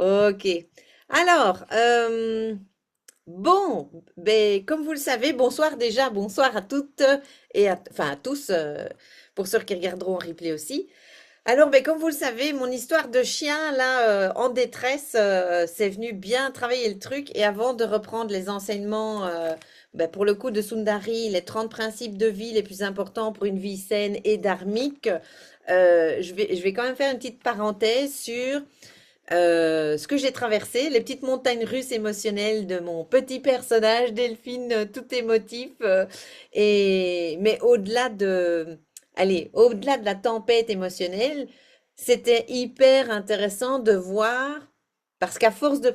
Ok. Alors, bon, ben, comme vous le savez, bonsoir déjà, bonsoir à toutes et enfin à tous, pour ceux qui regarderont en replay aussi. Alors, ben, comme vous le savez, mon histoire de chien, là, en détresse, c'est venu bien travailler le truc. Et avant de reprendre les enseignements, ben, pour le coup de Sundari, les 30 principes de vie les plus importants pour une vie saine et dharmique, je vais quand même faire une petite parenthèse sur ce que j'ai traversé, les petites montagnes russes émotionnelles de mon petit personnage, Delphine, tout émotif. Mais au-delà de la tempête émotionnelle, c'était hyper intéressant de voir, parce qu'à force de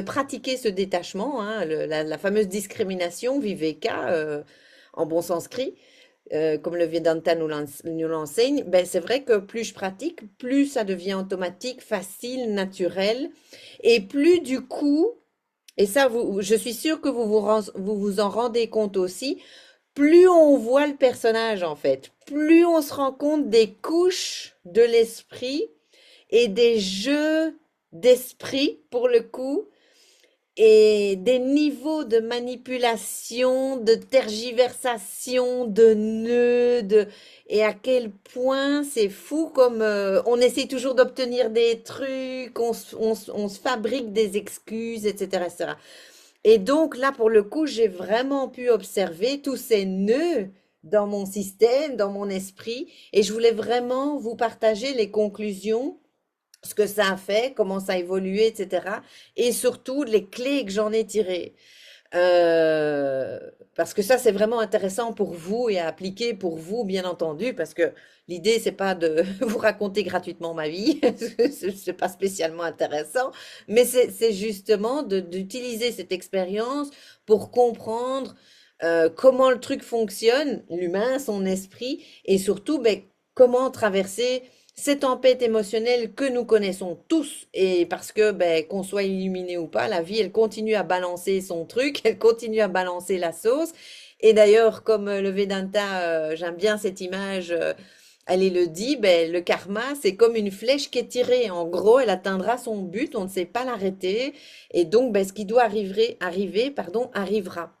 pratiquer ce détachement, hein, la fameuse discrimination, Viveka, en bon sanskrit, comme le Vedanta nous l'enseigne, ben c'est vrai que plus je pratique, plus ça devient automatique, facile, naturel, et plus du coup, et ça, je suis sûre que vous vous en rendez compte aussi, plus on voit le personnage en fait, plus on se rend compte des couches de l'esprit et des jeux d'esprit pour le coup et des niveaux de manipulation, de tergiversation, de nœuds, et à quel point c'est fou comme on essaie toujours d'obtenir des trucs, on se fabrique des excuses, etc., etc. Et donc là, pour le coup, j'ai vraiment pu observer tous ces nœuds dans mon système, dans mon esprit, et je voulais vraiment vous partager les conclusions, ce que ça a fait, comment ça a évolué, etc. Et surtout les clés que j'en ai tirées. Euh, Parce que ça, c'est vraiment intéressant pour vous et à appliquer pour vous, bien entendu, parce que l'idée, c'est pas de vous raconter gratuitement ma vie, c'est pas spécialement intéressant, mais c'est justement d'utiliser cette expérience pour comprendre comment le truc fonctionne, l'humain, son esprit, et surtout, ben, comment traverser ces tempêtes émotionnelles que nous connaissons tous, et parce que, ben, qu'on soit illuminé ou pas, la vie, elle continue à balancer son truc, elle continue à balancer la sauce. Et d'ailleurs, comme le Vedanta, j'aime bien cette image, elle le dit, ben, le karma, c'est comme une flèche qui est tirée. En gros, elle atteindra son but, on ne sait pas l'arrêter, et donc, ben, ce qui doit arriver, pardon, arrivera.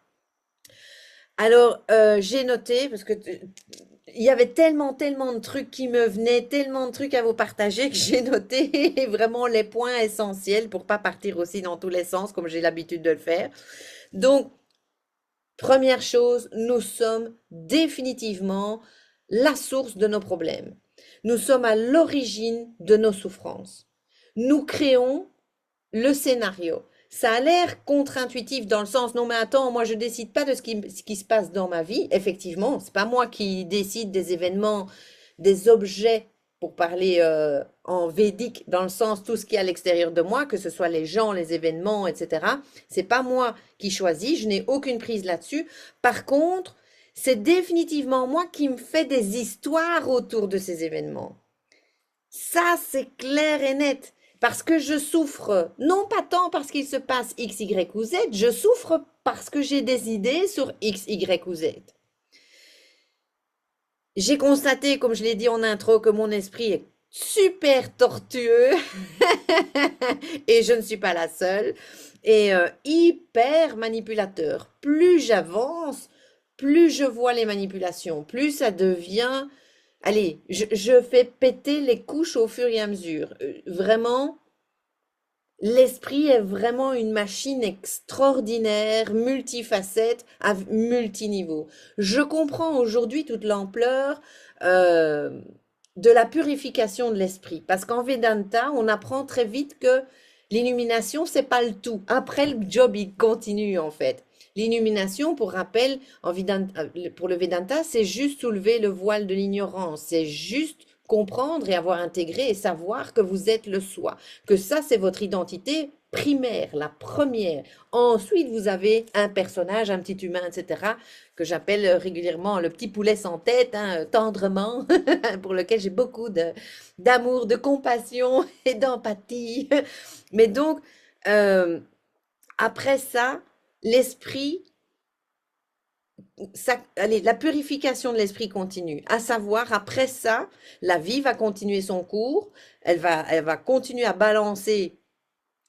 Alors, j'ai noté, parce que il y avait tellement, tellement de trucs qui me venaient, tellement de trucs à vous partager que j'ai noté vraiment les points essentiels pour pas partir aussi dans tous les sens comme j'ai l'habitude de le faire. Donc, première chose, nous sommes définitivement la source de nos problèmes. Nous sommes à l'origine de nos souffrances. Nous créons le scénario. Ça a l'air contre-intuitif dans le sens, non mais attends, moi je décide pas de ce qui se passe dans ma vie. Effectivement, c'est pas moi qui décide des événements, des objets, pour parler en védique, dans le sens tout ce qui est à l'extérieur de moi, que ce soit les gens, les événements, etc. C'est pas moi qui choisis, je n'ai aucune prise là-dessus. Par contre, c'est définitivement moi qui me fais des histoires autour de ces événements. Ça, c'est clair et net. Parce que je souffre, non pas tant parce qu'il se passe X, Y ou Z, je souffre parce que j'ai des idées sur X, Y ou Z. J'ai constaté, comme je l'ai dit en intro, que mon esprit est super tortueux et je ne suis pas la seule et hyper manipulateur. Plus j'avance, plus je vois les manipulations, plus ça devient. Allez, je fais péter les couches au fur et à mesure. Vraiment, l'esprit est vraiment une machine extraordinaire, multifacette, à multiniveau. Je comprends aujourd'hui toute l'ampleur euh, de la purification de l'esprit, parce qu'en Vedanta, on apprend très vite que l'illumination, c'est pas le tout. Après, le job, il continue en fait. L'illumination, pour rappel, pour le Vedanta, c'est juste soulever le voile de l'ignorance, c'est juste comprendre et avoir intégré et savoir que vous êtes le soi, que ça, c'est votre identité primaire, la première. Ensuite, vous avez un personnage, un petit humain, etc., que j'appelle régulièrement le petit poulet sans tête, hein, tendrement, pour lequel j'ai beaucoup d'amour, de compassion et d'empathie. Mais donc, euh, après ça, l'esprit ça, allez, la purification de l'esprit continue. À savoir, après ça, la vie va continuer son cours, elle va continuer à balancer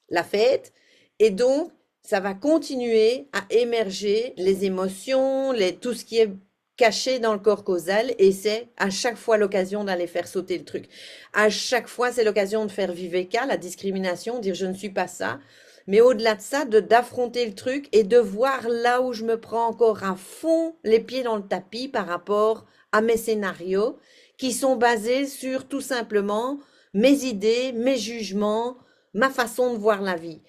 la fête, et donc, ça va continuer à émerger les émotions, tout ce qui est caché dans le corps causal, et c'est à chaque fois l'occasion d'aller faire sauter le truc. À chaque fois, c'est l'occasion de faire viveka, la discrimination, dire je ne suis pas ça. Mais au-delà de ça, d'affronter le truc et de voir là où je me prends encore à fond les pieds dans le tapis par rapport à mes scénarios qui sont basés sur tout simplement mes idées, mes jugements, ma façon de voir la vie.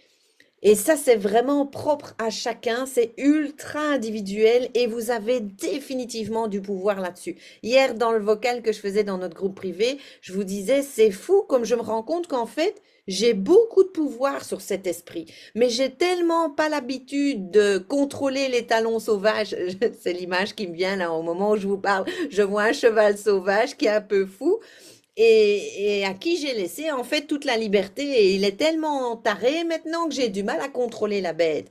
Et ça, c'est vraiment propre à chacun, c'est ultra individuel et vous avez définitivement du pouvoir là-dessus. Hier, dans le vocal que je faisais dans notre groupe privé, je vous disais, c'est fou comme je me rends compte qu'en fait, j'ai beaucoup de pouvoir sur cet esprit, mais j'ai tellement pas l'habitude de contrôler les talons sauvages. C'est l'image qui me vient là au moment où je vous parle. Je vois un cheval sauvage qui est un peu fou et à qui j'ai laissé en fait toute la liberté. Et il est tellement taré maintenant que j'ai du mal à contrôler la bête.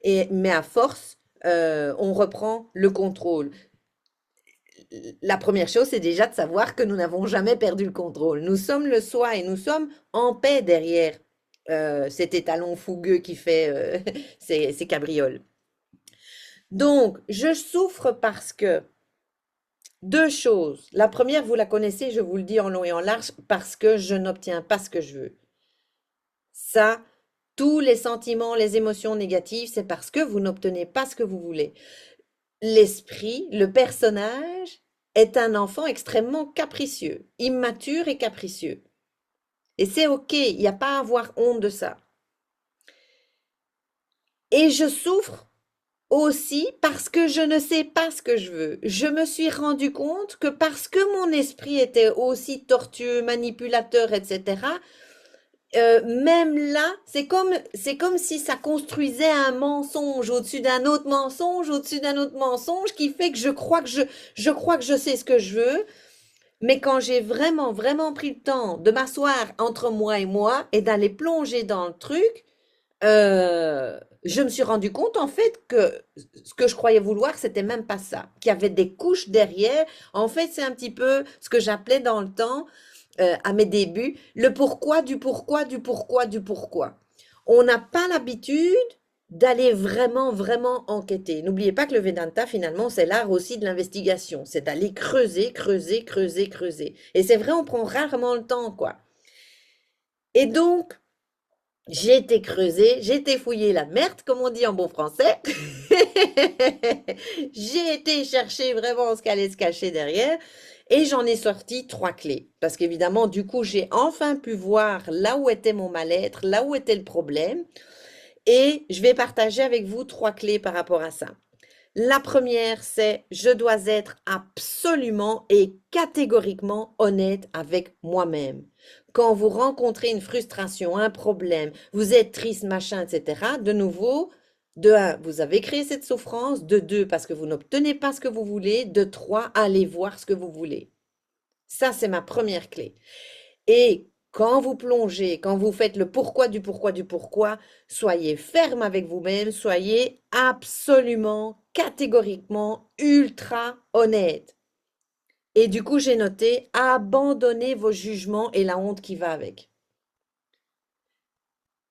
Mais à force, on reprend le contrôle. La première chose, c'est déjà de savoir que nous n'avons jamais perdu le contrôle. Nous sommes le soi et nous sommes en paix derrière cet étalon fougueux qui fait ses cabrioles. Donc, je souffre parce que deux choses. La première, vous la connaissez, je vous le dis en long et en large, parce que je n'obtiens pas ce que je veux. Ça, tous les sentiments, les émotions négatives, c'est parce que vous n'obtenez pas ce que vous voulez. L'esprit, le personnage, est un enfant extrêmement capricieux, immature et capricieux. Et c'est OK, il n'y a pas à avoir honte de ça. Et je souffre aussi parce que je ne sais pas ce que je veux. Je me suis rendu compte que parce que mon esprit était aussi tortueux, manipulateur, etc., même là, c'est comme si ça construisait un mensonge au-dessus d'un autre mensonge, au-dessus d'un autre mensonge, qui fait que je crois que je sais ce que je veux. Mais quand j'ai vraiment, vraiment pris le temps de m'asseoir entre moi et moi et d'aller plonger dans le truc, je me suis rendu compte en fait que ce que je croyais vouloir, c'était même pas ça, qu'il y avait des couches derrière. En fait, c'est un petit peu ce que j'appelais dans le temps, à mes débuts, le pourquoi du pourquoi du pourquoi du pourquoi. On n'a pas l'habitude d'aller vraiment, vraiment enquêter. N'oubliez pas que le Vedanta, finalement, c'est l'art aussi de l'investigation. C'est d'aller creuser, creuser, creuser, creuser. Et c'est vrai, on prend rarement le temps, quoi. Et donc, j'ai été creuser, j'ai été fouiller la merde, comme on dit en bon français. J'ai été chercher vraiment ce qu'allait se cacher derrière. Et j'en ai sorti trois clés. Parce qu'évidemment, du coup, j'ai enfin pu voir là où était mon mal-être, là où était le problème. Et je vais partager avec vous trois clés par rapport à ça. La première, c'est je dois être absolument et catégoriquement honnête avec moi-même. Quand vous rencontrez une frustration, un problème, vous êtes triste, machin, etc., de nouveau, de un, vous avez créé cette souffrance, de deux, parce que vous n'obtenez pas ce que vous voulez, de trois, allez voir ce que vous voulez. Ça, c'est ma première clé. Et quand vous plongez, quand vous faites le pourquoi du pourquoi du pourquoi, soyez ferme avec vous-même, soyez absolument, catégoriquement, ultra honnête. Et du coup, j'ai noté, abandonnez vos jugements et la honte qui va avec.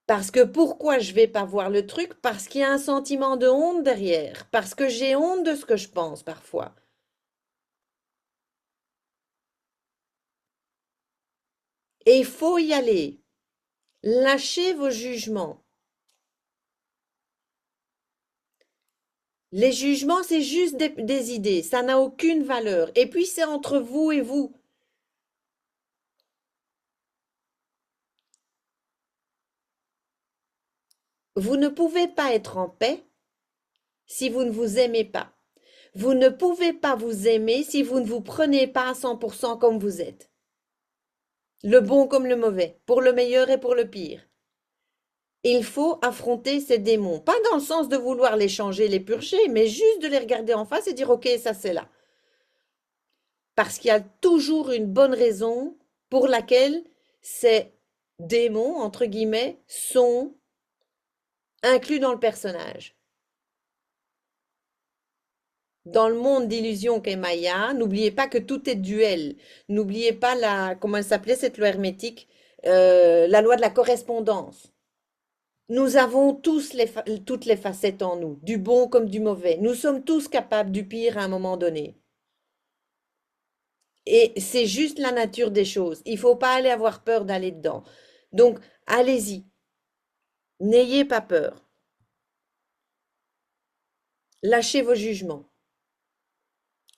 Parce que pourquoi je vais pas voir le truc? Parce qu'il y a un sentiment de honte derrière. Parce que j'ai honte de ce que je pense parfois. Et il faut y aller. Lâchez vos jugements. Les jugements, c'est juste des idées, ça n'a aucune valeur. Et puis, c'est entre vous et vous. Vous ne pouvez pas être en paix si vous ne vous aimez pas. Vous ne pouvez pas vous aimer si vous ne vous prenez pas à 100% comme vous êtes. Le bon comme le mauvais, pour le meilleur et pour le pire. Il faut affronter ces démons, pas dans le sens de vouloir les changer, les purger, mais juste de les regarder en face et dire, OK, ça c'est là. Parce qu'il y a toujours une bonne raison pour laquelle ces démons, entre guillemets, sont inclus dans le personnage. dans le monde d'illusion qu'est Maya, n'oubliez pas que tout est duel. N'oubliez pas comment elle s'appelait cette loi hermétique, la loi de la correspondance. Nous avons tous toutes les facettes en nous, du bon comme du mauvais. Nous sommes tous capables du pire à un moment donné. Et c'est juste la nature des choses. Il ne faut pas aller avoir peur d'aller dedans. Donc, allez-y. N'ayez pas peur. Lâchez vos jugements.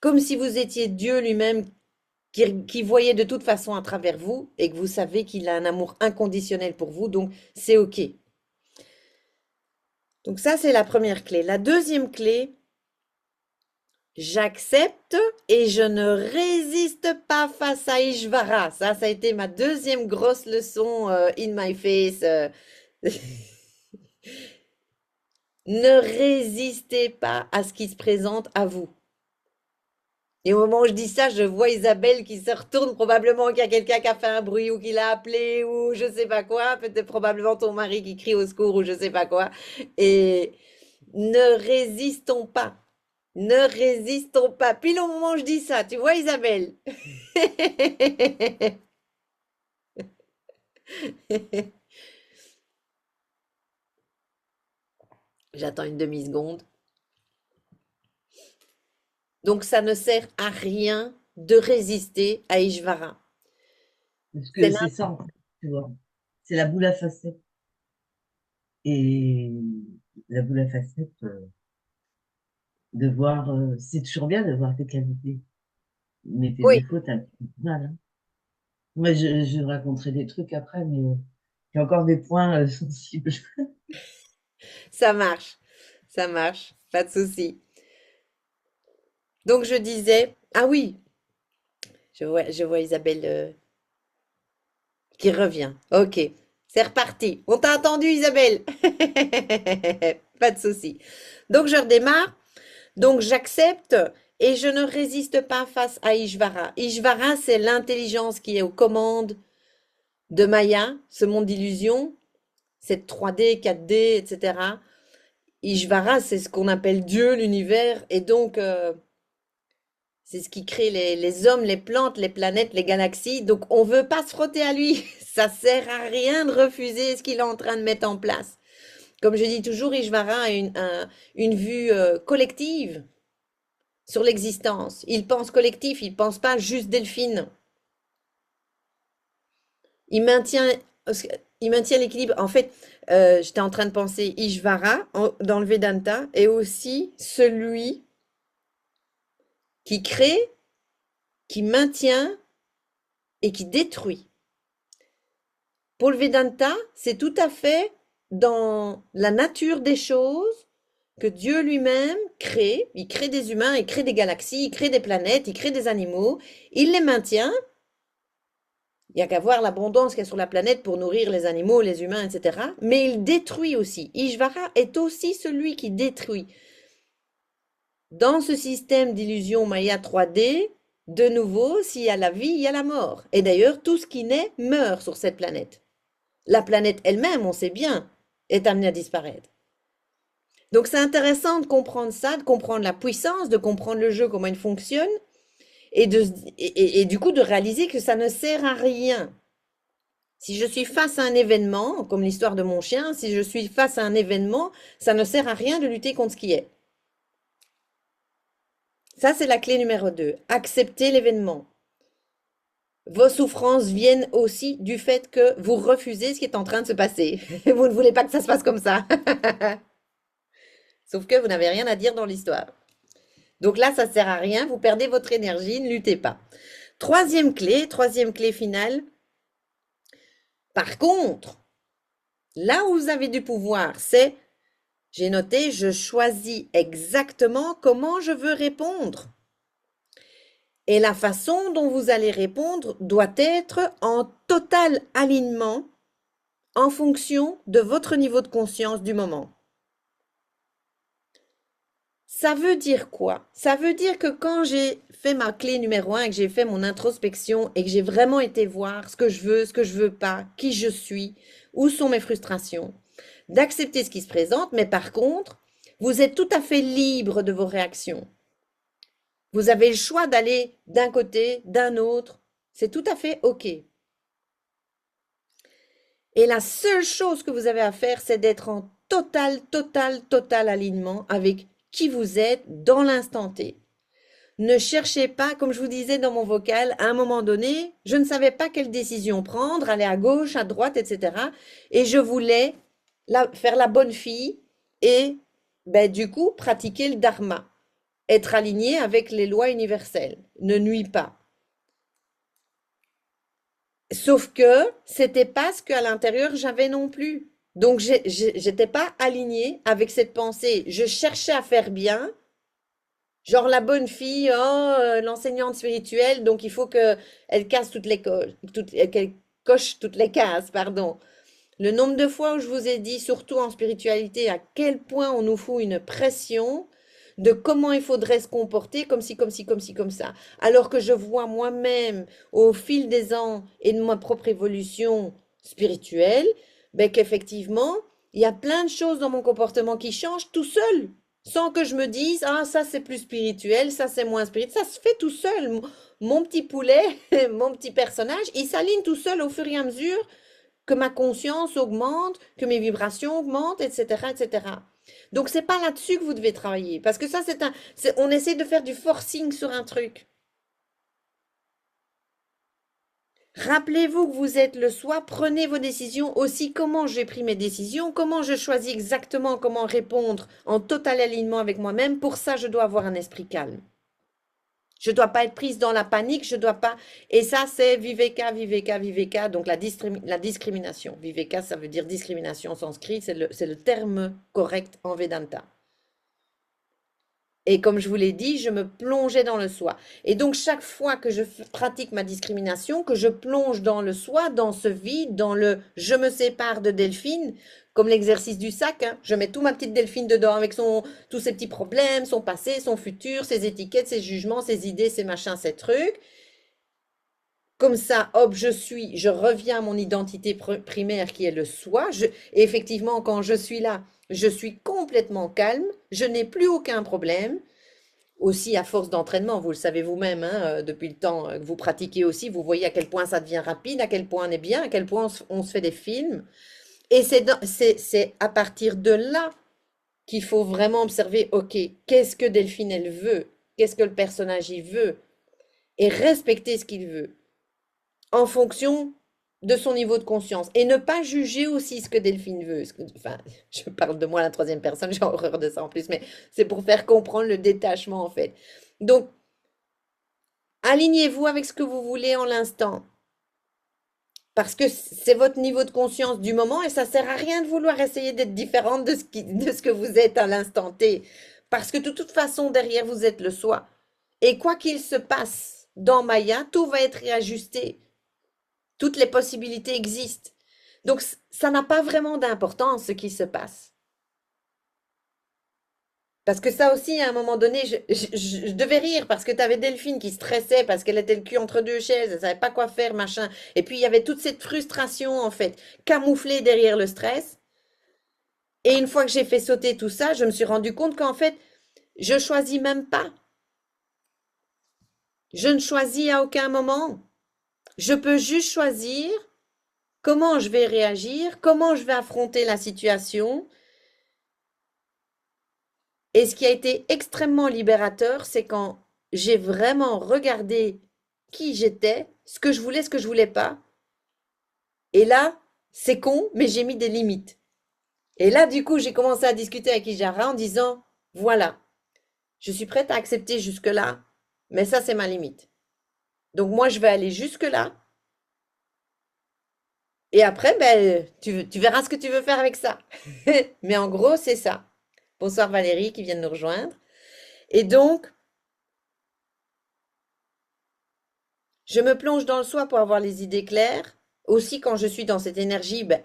Comme si vous étiez Dieu lui-même qui voyait de toute façon à travers vous et que vous savez qu'il a un amour inconditionnel pour vous. Donc, c'est OK. Donc ça, c'est la première clé. La deuxième clé, j'accepte et je ne résiste pas face à Ishvara. Ça a été ma deuxième grosse leçon in my face. Ne résistez pas à ce qui se présente à vous. Et au moment où je dis ça, je vois Isabelle qui se retourne, probablement qu'il y a quelqu'un qui a fait un bruit ou qui l'a appelé ou je sais pas quoi, peut-être probablement ton mari qui crie au secours ou je sais pas quoi. Et ne résistons pas. Ne résistons pas. Pile au moment où je dis ça, tu vois Isabelle? J'attends une demi-seconde. Donc ça ne sert à rien de résister à Ishvara. Parce C'est que là. c'est ça, en fait, tu vois. C'est la boule à facettes. Et la boule à facettes, de voir, c'est toujours bien de voir tes qualités. Mais tes Oui, défauts, t'as un petit peu de mal, hein. Moi, je raconterai des trucs après, mais il y a encore des points sensibles. ça marche. Ça marche. Pas de souci. Donc je disais, ah oui, je vois Isabelle qui revient. Ok, c'est reparti. On t'a entendu Isabelle. Pas de souci. Donc je redémarre. Donc j'accepte et je ne résiste pas face à Ishvara. Ishvara, c'est l'intelligence qui est aux commandes de Maya, ce monde d'illusion, cette 3D, 4D, etc. Ishvara, c'est ce qu'on appelle Dieu, l'univers, et donc c'est ce qui crée les hommes, les plantes, les planètes, les galaxies. Donc on ne veut pas se frotter à lui. Ça sert à rien de refuser ce qu'il est en train de mettre en place. Comme je dis toujours, Ishvara a une vue collective sur l'existence. Il pense collectif, il ne pense pas juste Delphine. Il maintient, il maintient l'équilibre. En fait, j'étais en train de penser Ishvara dans le Vedanta est aussi celui qui crée, qui maintient et qui détruit. Pour le Vedanta, c'est tout à fait dans la nature des choses que Dieu lui-même crée. Il crée des humains, il crée des galaxies, il crée des planètes, il crée des animaux. Il les maintient. Il n'y a qu'à voir l'abondance qu'il y a sur la planète pour nourrir les animaux, les humains, etc. Mais il détruit aussi. Ishvara est aussi celui qui détruit. Dans ce système d'illusion Maya 3D, de nouveau, s'il y a la vie, il y a la mort. Et d'ailleurs, tout ce qui naît meurt sur cette planète. La planète elle-même, on sait bien, est amenée à disparaître. Donc c'est intéressant de comprendre ça, de comprendre la puissance, de comprendre le jeu, comment il fonctionne, et du coup de réaliser que ça ne sert à rien. Si je suis face à un événement, comme l'histoire de mon chien, si je suis face à un événement, ça ne sert à rien de lutter contre ce qui est. Ça, c'est la clé numéro 2. Accepter l'événement. Vos souffrances viennent aussi du fait que vous refusez ce qui est en train de se passer. Vous ne voulez pas que ça se passe comme ça. Sauf que vous n'avez rien à dire dans l'histoire. Donc là, ça ne sert à rien, vous perdez votre énergie, ne luttez pas. Troisième clé finale. Par contre, là où vous avez du pouvoir, c'est, j'ai noté, je choisis exactement comment je veux répondre. Et la façon dont vous allez répondre doit être en total alignement en fonction de votre niveau de conscience du moment. Ça veut dire quoi? Ça veut dire que quand j'ai fait ma clé numéro 1 et que j'ai fait mon introspection et que j'ai vraiment été voir ce que je veux pas, qui je suis, où sont mes frustrations, d'accepter ce qui se présente, mais par contre, vous êtes tout à fait libre de vos réactions. Vous avez le choix d'aller d'un côté, d'un autre. C'est tout à fait OK. Et la seule chose que vous avez à faire, c'est d'être en total, total, total alignement avec qui vous êtes dans l'instant T. Ne cherchez pas, comme je vous disais dans mon vocal, à un moment donné, je ne savais pas quelle décision prendre, aller à gauche, à droite, etc. Et je voulais faire la bonne fille et ben, du coup pratiquer le dharma, être aligné avec les lois universelles, ne nuit pas. Sauf que c'était pas ce qu'à l'intérieur j'avais non plus. Donc j'étais pas alignée avec cette pensée. Je cherchais à faire bien, genre la bonne fille, oh, l'enseignante spirituelle, donc il faut que elle casse qu'elle coche toutes les cases, pardon. Le nombre de fois où je vous ai dit, surtout en spiritualité, à quel point on nous fout une pression de comment il faudrait se comporter, comme ci, comme ci, comme ci, comme ça. Alors que je vois moi-même, au fil des ans et de ma propre évolution spirituelle, ben, qu'effectivement, il y a plein de choses dans mon comportement qui changent tout seul, sans que je me dise, ah, ça c'est plus spirituel, ça c'est moins spirituel. Ça se fait tout seul. Mon petit poulet, mon petit personnage, il s'aligne tout seul au fur et à mesure que ma conscience augmente, que mes vibrations augmentent, etc., etc. Donc, c'est pas là-dessus que vous devez travailler. Parce que ça, on essaie de faire du forcing sur un truc. Rappelez-vous que vous êtes le soi, prenez vos décisions aussi, comment j'ai pris mes décisions, comment je choisis exactement comment répondre en total alignement avec moi-même. Pour ça, je dois avoir un esprit calme. Je ne dois pas être prise dans la panique, je dois pas. Et ça, c'est Viveka, Viveka, Viveka, donc la discrimination. Viveka, ça veut dire discrimination en sanskrit, c'est le terme correct en Vedanta. Et comme je vous l'ai dit, je me plongeais dans le soi. Et donc, chaque fois que je pratique ma discrimination, que je plonge dans le soi, dans ce vide, dans le je me sépare de Delphine, comme l'exercice du sac, hein, je mets tout ma petite Delphine dedans avec tous ses petits problèmes, son passé, son futur, ses étiquettes, ses jugements, ses idées, ses machins, ses trucs. Comme ça, hop, je reviens à mon identité primaire qui est le soi. Et effectivement, quand je suis là, je suis complètement calme, je n'ai plus aucun problème. Aussi, à force d'entraînement, vous le savez vous-même, hein, depuis le temps que vous pratiquez aussi, vous voyez à quel point ça devient rapide, à quel point on est bien, à quel point on se fait des films. Et c'est à partir de là qu'il faut vraiment observer, ok, qu'est-ce que Delphine, elle veut? Qu'est-ce que le personnage, il veut? Et respecter ce qu'il veut en fonction de son niveau de conscience et ne pas juger aussi ce que Delphine veut. Enfin, je parle de moi à la troisième personne, j'ai horreur de ça en plus, mais c'est pour faire comprendre le détachement en fait. Donc, alignez-vous avec ce que vous voulez en l'instant. Parce que c'est votre niveau de conscience du moment et ça sert à rien de vouloir essayer d'être différente de ce que vous êtes à l'instant T. Parce que de toute façon, derrière, vous êtes le soi. Et quoi qu'il se passe dans Maya, tout va être réajusté. Toutes les possibilités existent. Donc, ça n'a pas vraiment d'importance ce qui se passe. Parce que ça aussi, à un moment donné, je devais rire parce que tu avais Delphine qui stressait parce qu'elle était le cul entre deux chaises, elle savait pas quoi faire, machin. Et puis, il y avait toute cette frustration, en fait, camouflée derrière le stress. Et une fois que j'ai fait sauter tout ça, je me suis rendu compte qu'en fait, je choisis même pas. Je ne choisis à aucun moment. Je peux juste choisir comment je vais réagir, comment je vais affronter la situation. Et ce qui a été extrêmement libérateur, c'est quand j'ai vraiment regardé qui j'étais, ce que je voulais, ce que je voulais pas. Et là, c'est con, mais j'ai mis des limites. Et là, du coup, j'ai commencé à discuter avec Ijara en disant, voilà, je suis prête à accepter jusque-là, mais ça, c'est ma limite. Donc moi, je vais aller jusque-là. Et après, ben, tu verras ce que tu veux faire avec ça. Mais en gros, c'est ça. Bonsoir Valérie qui vient de nous rejoindre. Et donc, je me plonge dans le soi pour avoir les idées claires. Aussi, quand je suis dans cette énergie, ben,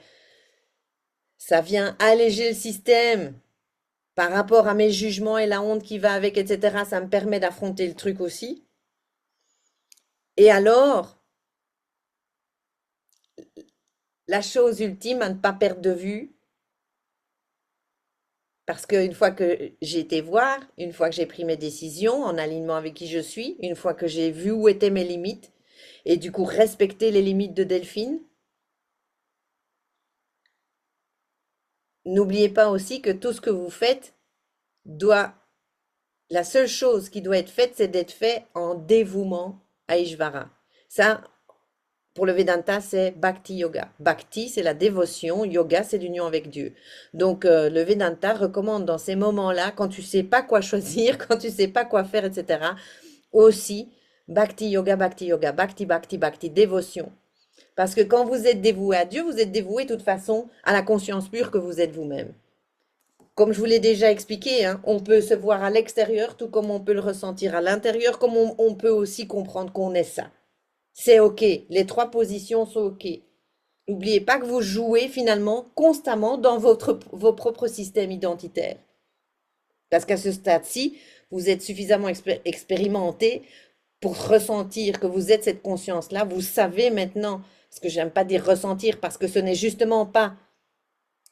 ça vient alléger le système par rapport à mes jugements et la honte qui va avec, etc. Ça me permet d'affronter le truc aussi. Et alors, la chose ultime à ne pas perdre de vue, Parce qu'une fois que j'ai été voir, une fois que j'ai pris mes décisions en alignement avec qui je suis, une fois que j'ai vu où étaient mes limites, et du coup respecter les limites de Delphine, n'oubliez pas aussi que tout ce que vous faites doit, la seule chose qui doit être faite, c'est d'être fait en dévouement à Ishvara. Ça, pour le Vedanta, c'est Bhakti Yoga. Bhakti, c'est la dévotion, yoga, c'est l'union avec Dieu. Donc, le Vedanta recommande dans ces moments-là, quand tu sais pas quoi choisir, quand tu sais pas quoi faire, etc., aussi Bhakti Yoga, Bhakti Yoga, Bhakti, Bhakti, Bhakti, dévotion. Parce que quand vous êtes dévoué à Dieu, vous êtes dévoué de toute façon à la conscience pure que vous êtes vous-même. Comme je vous l'ai déjà expliqué, hein, on peut se voir à l'extérieur, tout comme on peut le ressentir à l'intérieur, comme on peut aussi comprendre qu'on est ça. C'est OK. Les trois positions sont OK. N'oubliez pas que vous jouez finalement constamment dans vos propres systèmes identitaires. Parce qu'à ce stade-ci, vous êtes suffisamment expérimenté pour ressentir que vous êtes cette conscience-là. Vous savez maintenant, parce que j'aime pas dire ressentir, parce que ce n'est justement pas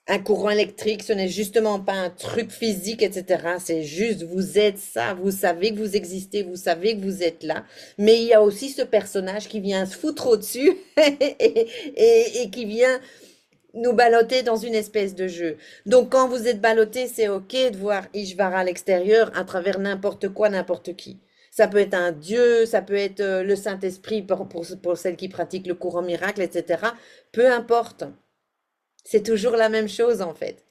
un courant électrique, ce n'est justement pas un truc physique, etc. C'est juste, vous êtes ça, vous savez que vous existez, vous savez que vous êtes là. Mais il y a aussi ce personnage qui vient se foutre au-dessus et qui vient nous balloter dans une espèce de jeu. Donc quand vous êtes ballotté, c'est OK de voir Ishvara à l'extérieur à travers n'importe quoi, n'importe qui. Ça peut être un dieu, ça peut être le Saint-Esprit pour celles qui pratiquent le courant miracle, etc. Peu importe. C'est toujours la même chose en fait.